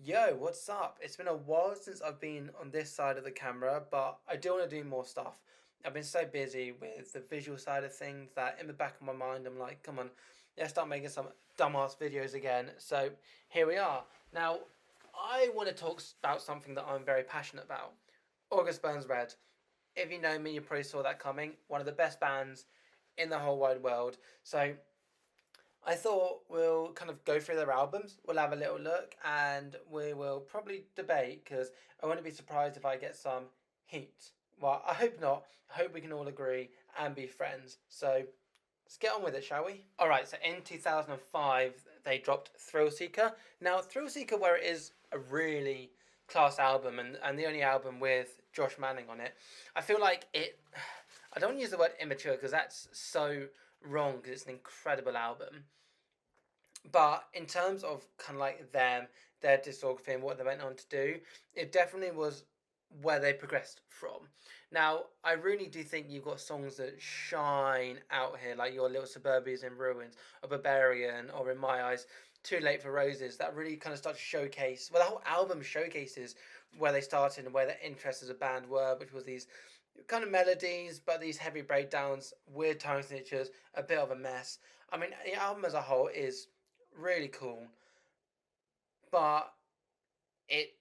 Yo, what's up? It's been a while since I've been on this side of the camera, but I do want to do more stuff. I've been so busy with the visual side of things that in the back of my mind, I'm like, come on, let's start making some dumbass videos again. So here we are. Now, I want to talk about something that I'm very passionate about. August Burns Red. If you know me, you probably saw that coming. One of the best bands in the whole wide world. So I thought we'll kind of go through their albums. We'll have a little look, and we will probably debate because I wouldn't be surprised if I get some heat. Well, I hope not. I hope we can all agree and be friends. So let's get on with it, shall we? All right. So in 2005, they dropped Thrill Seeker. Now, Thrill Seeker, where it is a really class album and the only album with Josh Manning on it, I feel like it. I don't want to use the word immature because that's so wrong because it's an incredible album. But in terms of kind of like them, their discography and what they went on to do, it definitely was where they progressed from. Now, I really do think you've got songs that shine out here, like your Little Suburbies in Ruins, or Barbarian, or In My Eyes, Too Late for Roses, that really kind of start to showcase, well, the whole album showcases where they started and where their interests as a band were, which was these kind of melodies, but these heavy breakdowns, weird tone signatures, a bit of a mess. I mean, the album as a whole is really cool, but it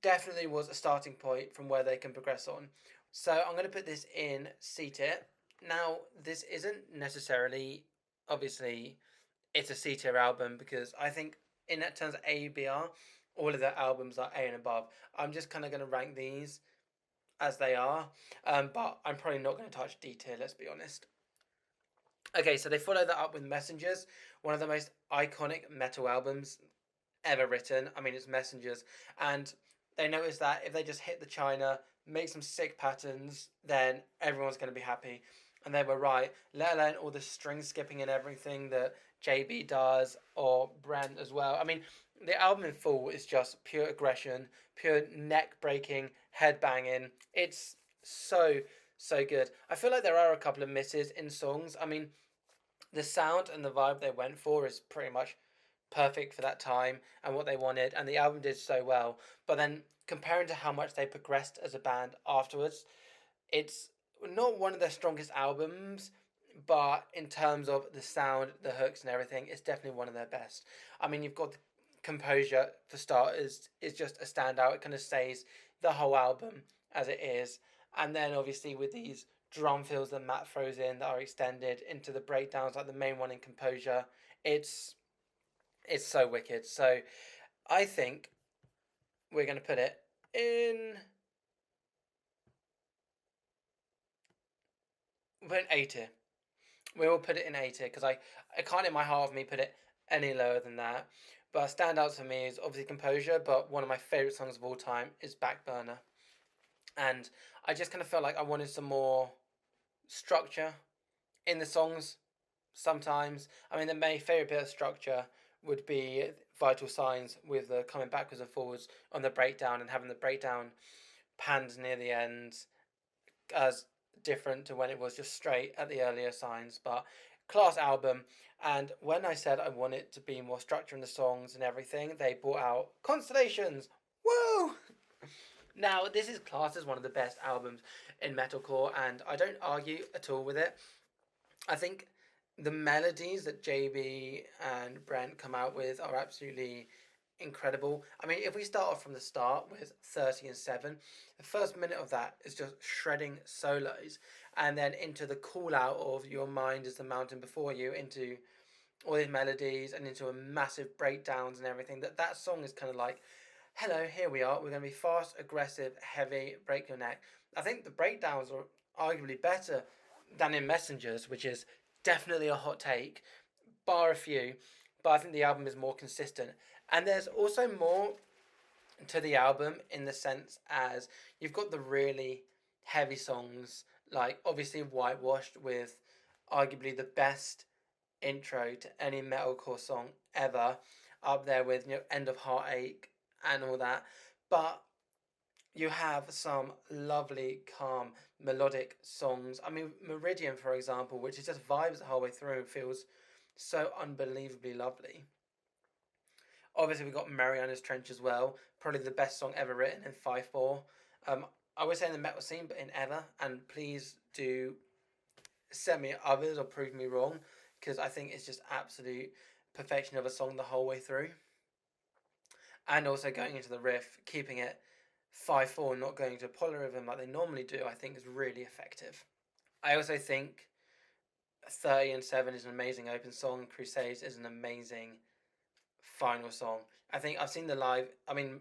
definitely was a starting point from where they can progress on. So I'm going to put this in Seat It. Now, this isn't necessarily, obviously, it's a C tier album because I think in terms of ABR, all of their albums are A and above. I'm just kind of going to rank these as they are, but I'm probably not going to touch D tier, let's be honest. Okay, so they follow that up with Messengers, one of the most iconic metal albums ever written. I mean, it's Messengers, and they noticed that if they just hit the China, make some sick patterns, then everyone's going to be happy. And they were right, let alone all the string skipping and everything that JB does, or Brent as well. I mean, the album in full is just pure aggression, pure neck breaking, head banging. It's so, so good. I feel like there are a couple of misses in songs. I mean, the sound and the vibe they went for is pretty much perfect for that time and what they wanted, and the album did so well. But then comparing to how much they progressed as a band afterwards, it's not one of their strongest albums, but in terms of the sound, the hooks, and everything, it's definitely one of their best. I mean, you've got the composure for starters is just a standout. It kind of stays the whole album as it is, and then obviously with these drum fills that Matt throws in that are extended into the breakdowns, like the main one in composure, it's it's so wicked. So I think we're gonna put it in. We're in A tier. We will put it in A tier because I can't in my heart of me put it any lower than that. But standouts for me is obviously Composure, but one of my favourite songs of all time is Backburner. And I just kind of felt like I wanted some more structure in the songs sometimes. I mean, my favourite bit of structure would be Vital Signs with the coming backwards and forwards on the breakdown and having the breakdown panned near the end as different to when it was just straight at the earlier signs, but class album. And when I said I wanted to be more structure in the songs and everything, they brought out Constellations. Woo! Now, this is classed as one of the best albums in metalcore, and I don't argue at all with it. I think the melodies that JB and Brent come out with are absolutely incredible. I mean, if we start off from the start with 30 and 7, the first minute of that is just shredding solos, and then into the call out of Your Mind is the Mountain Before You, into all these melodies and into a massive breakdowns and everything. That song is kind of like, hello, here we are. We're going to be fast, aggressive, heavy, break your neck. I think the breakdowns are arguably better than in Messengers, which is definitely a hot take, bar a few. But I think the album is more consistent. And there's also more to the album in the sense as you've got the really heavy songs, like obviously Whitewashed with arguably the best intro to any metalcore song ever, up there with End of Heartache and all that. But you have some lovely, calm, melodic songs. I mean, Meridian, for example, which is just vibes the whole way through, feels so unbelievably lovely. Obviously, we got Mariana's Trench as well. Probably the best song ever written in 5/4. Um, I would say in the metal scene, but in ever. And please do send me others or prove me wrong, because I think it's just absolute perfection of a song the whole way through. And also going into the riff, keeping it 5/4, not going to polyrhythm like they normally do, I think is really effective. I also think 30 and 7 is an amazing open song. Crusades is an amazing final song. I think I've seen the live. I mean,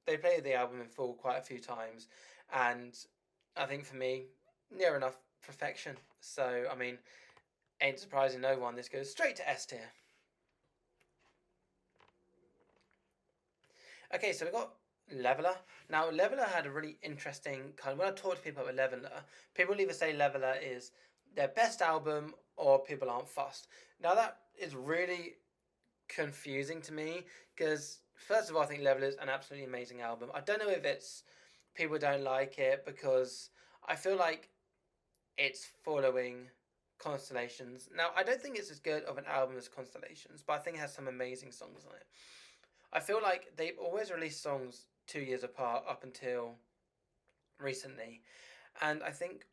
they played the album in full quite a few times, and I think for me, near enough perfection. So I mean, ain't surprising no one. This goes straight to S tier. Okay, so we got Leveler. Now, Leveler had a really interesting kind of. When I talk to people about Leveler, people either say Leveler is their best album or people aren't fussed. Now, that is really confusing to me because, first of all, I think Leveler is an absolutely amazing album. I don't know if it's people don't like it because I feel like it's following Constellations. Now, I don't think it's as good of an album as Constellations, but I think it has some amazing songs on it. I feel like they've always released songs 2 years apart up until recently, and I think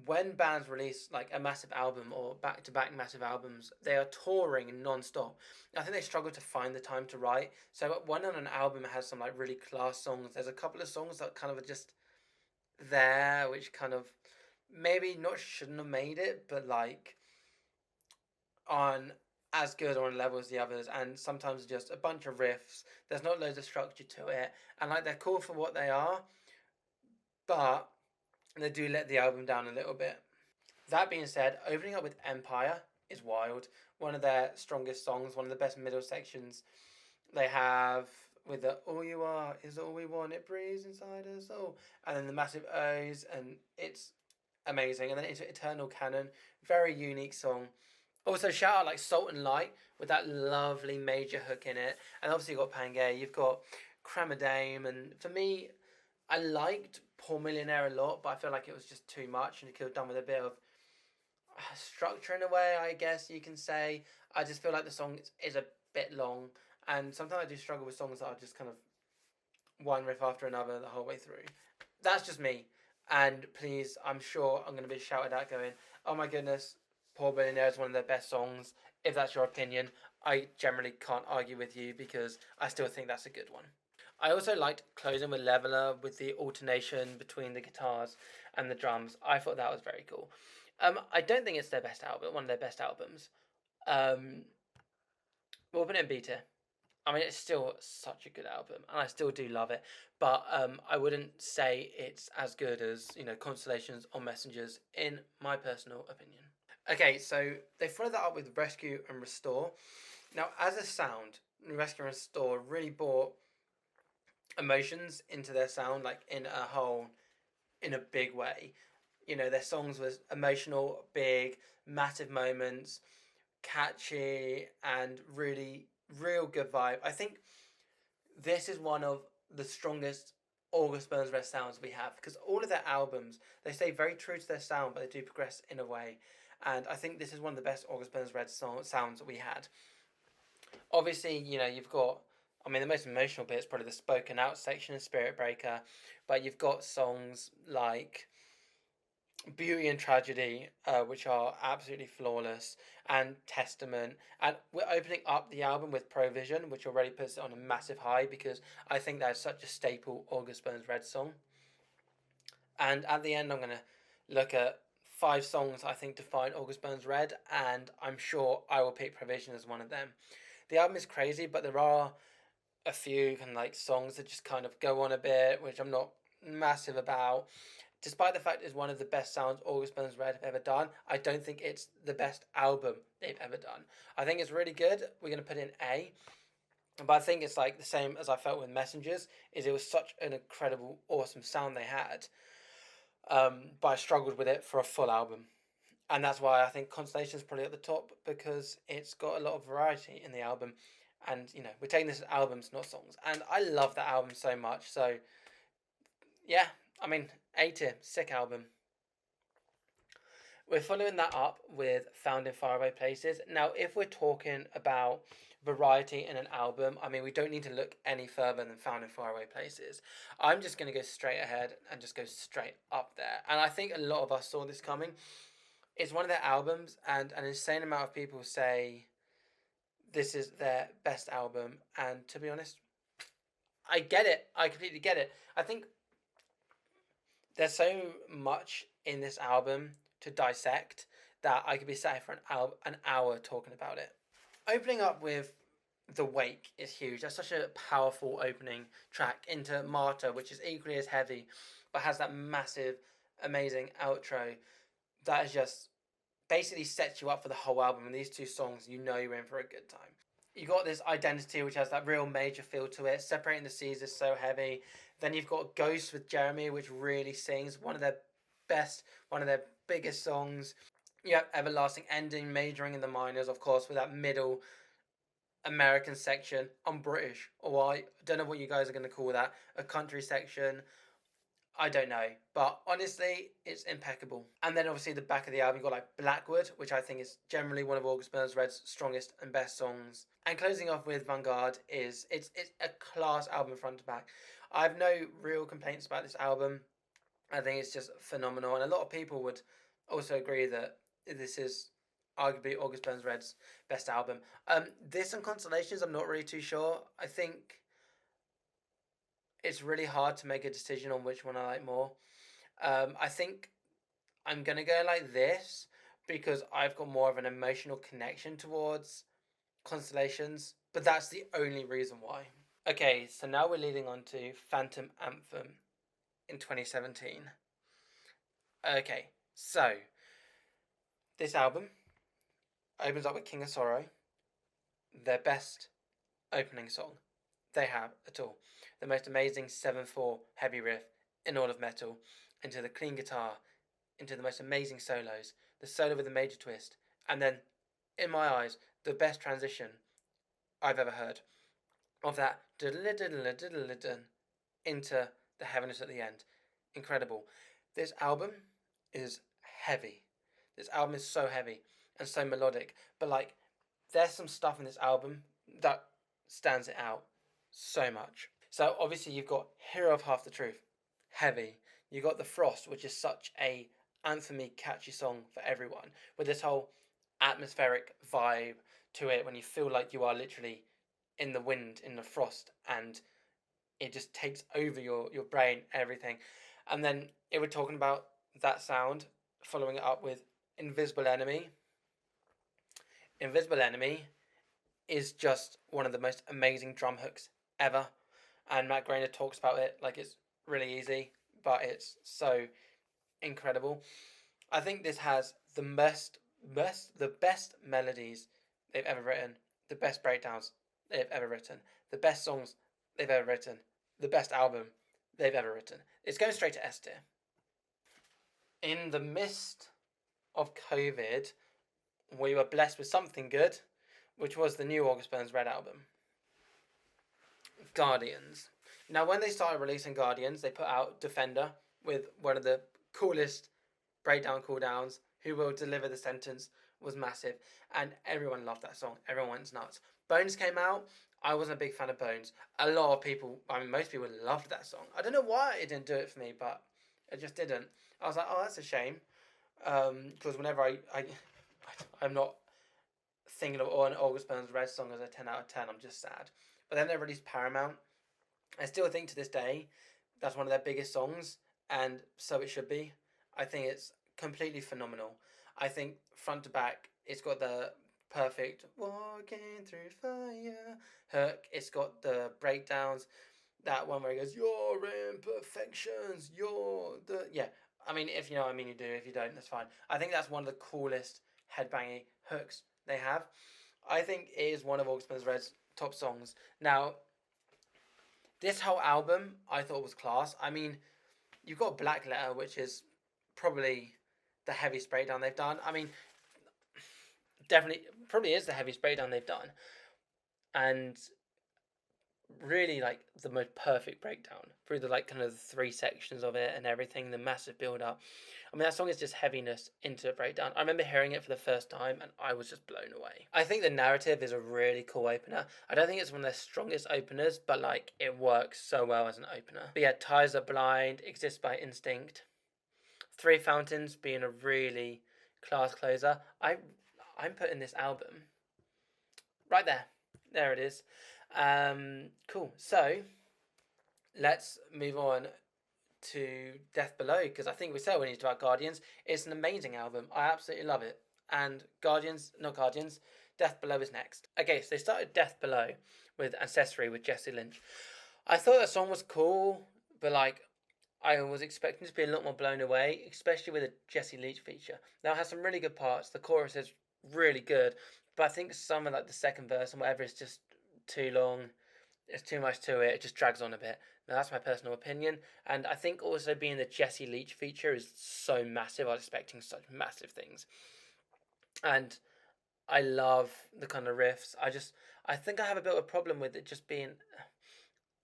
when bands release like a massive album or back to back massive albums, they are touring non stop. I think they struggle to find the time to write. So when on an album has some like really class songs, there's a couple of songs that kind of are just there, which kind of maybe not shouldn't have made it, but like on as good or on level as the others, and sometimes just a bunch of riffs. There's not loads of structure to it, and like they're cool for what they are, but they do let the album down a little bit. That being said, opening up with Empire is wild. One of their strongest songs, one of the best middle sections they have with the "All You Are Is All We Want," it breathes inside us all, and then the massive O's, and it's amazing. And then into Eternal Canon, very unique song. Also, shout out like Salt and Light with that lovely major hook in it. And obviously, you've got Pangea, you've got Cramadame. And for me, I liked Poor Millionaire a lot, but I feel like it was just too much and it could have done with a bit of structure in a way, I guess you can say. I just feel like the song is a bit long. And sometimes I do struggle with songs that are just kind of one riff after another the whole way through. That's just me. And please, I'm sure I'm going to be shouted at going, oh my goodness, Poor Billionaire is one of their best songs. If that's your opinion, I generally can't argue with you because I still think that's a good one. I also liked closing with Leveler with the alternation between the guitars and the drums. I thought that was very cool. I don't think it's their best album, one of their best albums. Um, we'll put it in B tier. I mean, it's still such a good album, and I still do love it. But I wouldn't say it's as good as Constellations or Messengers, in my personal opinion. Okay, so they followed that up with Rescue and Restore. Now, as a sound, Rescue and Restore really brought emotions into their sound, like in a big way. Their songs was emotional, big, massive moments, catchy, and really real good vibe. I think this is one of the strongest August Burns Red sounds we have because all of their albums they stay very true to their sound, but they do progress in a way. And I think this is one of the best August Burns Red sounds that we had. Obviously, you've got. I mean, the most emotional bit is probably the spoken out section of Spirit Breaker, but you've got songs like Beauty and Tragedy, which are absolutely flawless, and Testament. And we're opening up the album with Provision, which already puts it on a massive high because I think that's such a staple August Burns Red song. And at the end, I'm going to look at 5 songs I think define August Burns Red, and I'm sure I will pick Provision as one of them. The album is crazy, but there are a few kind of like songs that just kind of go on a bit, which I'm not massive about. Despite the fact it's one of the best sounds August Burns Red have ever done, I don't think it's the best album they've ever done. I think it's really good. We're going to put in A. But I think it's like the same as I felt with Messengers, is it was such an incredible, awesome sound they had. But I struggled with it for a full album. And that's why I think Constellation is probably at the top because it's got a lot of variety in the album. And, we're taking this as albums, not songs. And I love that album so much. So, yeah, I mean, A tier, sick album. We're following that up with Found in Faraway Places. Now, if we're talking about variety in an album, I mean, we don't need to look any further than Found in Faraway Places. I'm just going to go straight ahead and just go straight up there. And I think a lot of us saw this coming. It's one of their albums, and an insane amount of people say this is their best album. And to be honest, I get it. I completely get it. I think there's so much in this album to dissect that I could be sat here for an hour talking about it. Opening up with The Wake is huge. That's such a powerful opening track into Martyr, which is equally as heavy, but has that massive, amazing outro that is just basically sets you up for the whole album. And these two songs, you know you're in for a good time. You got this Identity, which has that real major feel to it. Separating the Seas is so heavy. Then you've got Ghost with Jeremy, which really sings one of their best, one of their biggest songs. You have Everlasting Ending, majoring in the minors, of course, with that middle American section. I'm British, or I don't know what you guys are going to call that. A country section. I don't know, but honestly, it's impeccable. And then obviously the back of the album, you got like Blackwood, which I think is generally one of August Burns Red's strongest and best songs. And closing off with Vanguard is it's a class album front to back. I have no real complaints about this album. I think it's just phenomenal, and a lot of people would also agree that this is arguably August Burns Red's best album. This and Constellations, I'm not really too sure. I think it's really hard to make a decision on which one I like more. I think I'm gonna go like this because I've got more of an emotional connection towards Constellations, but that's the only reason why. Okay, so now we're leading on to Phantom Anthem in 2017. Okay, so this album opens up with King of Sorrow, their best opening song they have at all. The most amazing 7/4 heavy riff in all of metal, into the clean guitar, into the most amazing solos, the solo with a major twist, and then, in my eyes, the best transition I've ever heard of that into the heaviness at the end. Incredible. This album is heavy. This album is so heavy and so melodic, but like, there's some stuff in this album that stands it out so much. So obviously you've got Hero of Half the Truth, heavy. You got The Frost, which is such a anthemy, catchy song for everyone, with this whole atmospheric vibe to it when you feel like you are literally in the wind, in the frost, and it just takes over your brain, everything. And then it was talking about that sound, following it up with Invisible Enemy. Invisible Enemy is just one of the most amazing drum hooks ever. And Matt Grainer talks about it like it's really easy, but it's so incredible. I think this has the best melodies they've ever written, the best breakdowns they've ever written, the best songs they've ever written, the best album they've ever written. It's going straight to S tier. In the midst of COVID, we were blessed with something good, which was the new August Burns Red album, Guardians. Now, when they started releasing Guardians, they put out Defender with one of the coolest breakdown cooldowns. Who Will Deliver the Sentence was massive, and everyone loved that song. Everyone went nuts. Bones came out. I wasn't a big fan of Bones. A lot of people, I mean, most people loved that song. I don't know why it didn't do it for me, but it just didn't. I was like, oh, that's a shame. Because whenever I'm not thinking of an August Burns Red song as a 10 out of 10, I'm just sad. But then they released Paramount. I still think to this day that's one of their biggest songs, and so it should be. I think it's completely phenomenal. I think front to back, it's got the perfect walking through fire hook. It's got the breakdowns. That one where he goes, your imperfections, you're the... Yeah, I mean, if you know what I mean, you do. If you don't, that's fine. I think that's one of the coolest headbanging hooks they have. I think it is one of August Burns Red's top songs. Now, this whole album I thought was class. I mean, you've got Black Letter, which is probably the heaviest breakdown they've done. I mean, definitely, probably is the heaviest breakdown they've done. And really like the most perfect breakdown through the like kind of three sections of it and everything, the massive build up. I mean, that song is just heaviness into a breakdown. I remember hearing it for the first time and I was just blown away. I think the narrative is a really cool opener. I don't think it's one of their strongest openers, but like it works so well as an opener. But yeah, Ties Are Blind, Exists by Instinct, Three Fountains being a really class closer. I'm putting this album right there. There it is. Cool. So let's move on to Death Below, because I think we said we need to talk about Guardians. It's an amazing album. I absolutely love it. And Death Below is next. Okay, so they started Death Below with Ancestry with Jesse Lynch. I thought that song was cool, but like I was expecting to be a lot more blown away, especially with a Jesse Leach feature. Now it has some really good parts. The chorus is really good, but I think some of like the second verse and whatever is just too long. It's too much to it. It just drags on a bit. Now that's my personal opinion, and I think also being the Jesse Leach feature is so massive. I was expecting such massive things, and I love the kind of riffs. I think I have a bit of a problem with it just being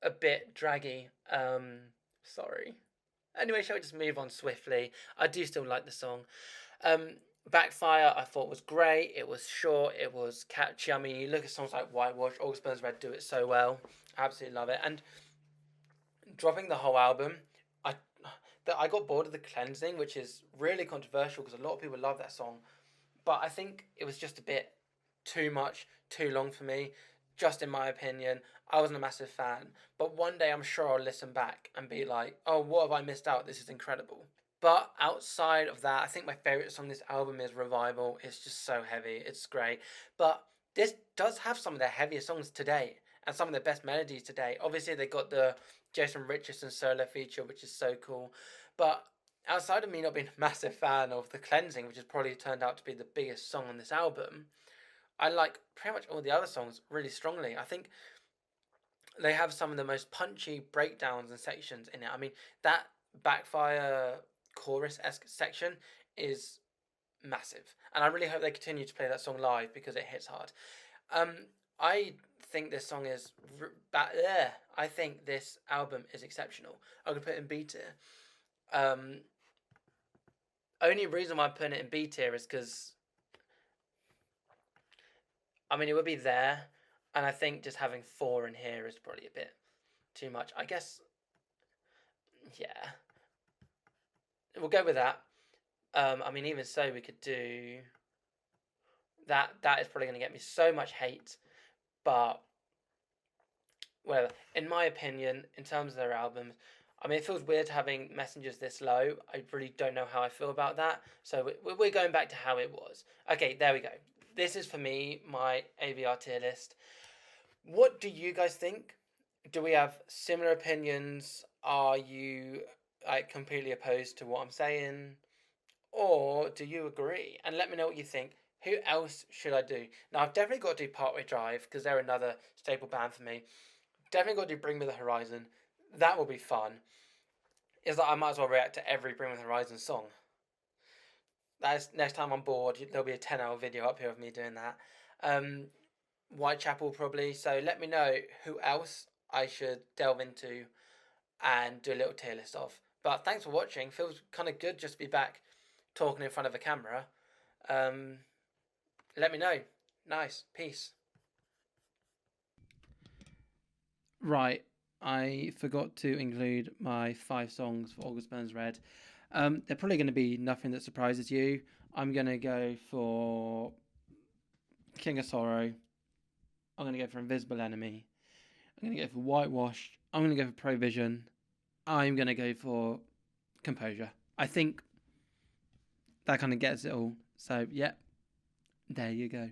a bit draggy. Sorry. Anyway, shall we just move on swiftly? I do still like the song. Backfire I thought was great. It was short, it was catchy. I mean, you look at songs like Whitewash, August Burns Red do it so well. Absolutely love it. And dropping the whole album, I got bored of The Cleansing, which is really controversial because a lot of people love that song. But I think it was just a bit too much, too long for me. Just in my opinion, I wasn't a massive fan. But one day I'm sure I'll listen back and be like, oh, what have I missed out? This is incredible. But outside of that, I think my favourite song this album is Revival. It's just so heavy. It's great. But this does have some of their heaviest songs today and some of their best melodies today. Obviously, they got the Jason Richardson solo feature, which is so cool. But outside of me not being a massive fan of The Cleansing, which has probably turned out to be the biggest song on this album, I like pretty much all the other songs really strongly. I think they have some of the most punchy breakdowns and sections in it. I mean, that Backfire chorus-esque section is massive, and I really hope they continue to play that song live because it hits hard. I think this song is I think this album is exceptional. I'm gonna put it in B tier. Only reason why I'm putting it in B tier is because I mean it would be there, and I think just having 4 in here is probably a bit too much. I guess, yeah. We'll go with that. I mean, even so, we could do that. That is probably going to get me so much hate, but whatever. In my opinion, in terms of their albums, I mean, it feels weird having Messengers this low. I really don't know how I feel about that. So we're going back to how it was. Okay, there we go. This is for me my AVR tier list. What do you guys think? Do we have similar opinions? Are you like completely opposed to what I'm saying, or do you agree? And let me know what you think. Who else should I do? Now I've definitely got to do Partway Drive because they're another staple band for me. Definitely got to do Bring Me the Horizon. That will be fun. Is that I might as well react to every Bring Me the Horizon song. That's next time I'm bored. There'll be a 10-hour video up here of me doing that. Whitechapel probably. So let me know who else I should delve into and do a little tier list of. But thanks for watching. Feels kind of good just to be back talking in front of a camera. Let me know. Nice. Peace. Right. I forgot to include my 5 songs for August Burns Red. They're probably going to be nothing that surprises you. I'm going to go for King of Sorrow. I'm going to go for Invisible Enemy. I'm going to go for Whitewash. I'm going to go for Provision. I'm going to go for Composure. I think that kind of gets it all. So, yeah, there you go.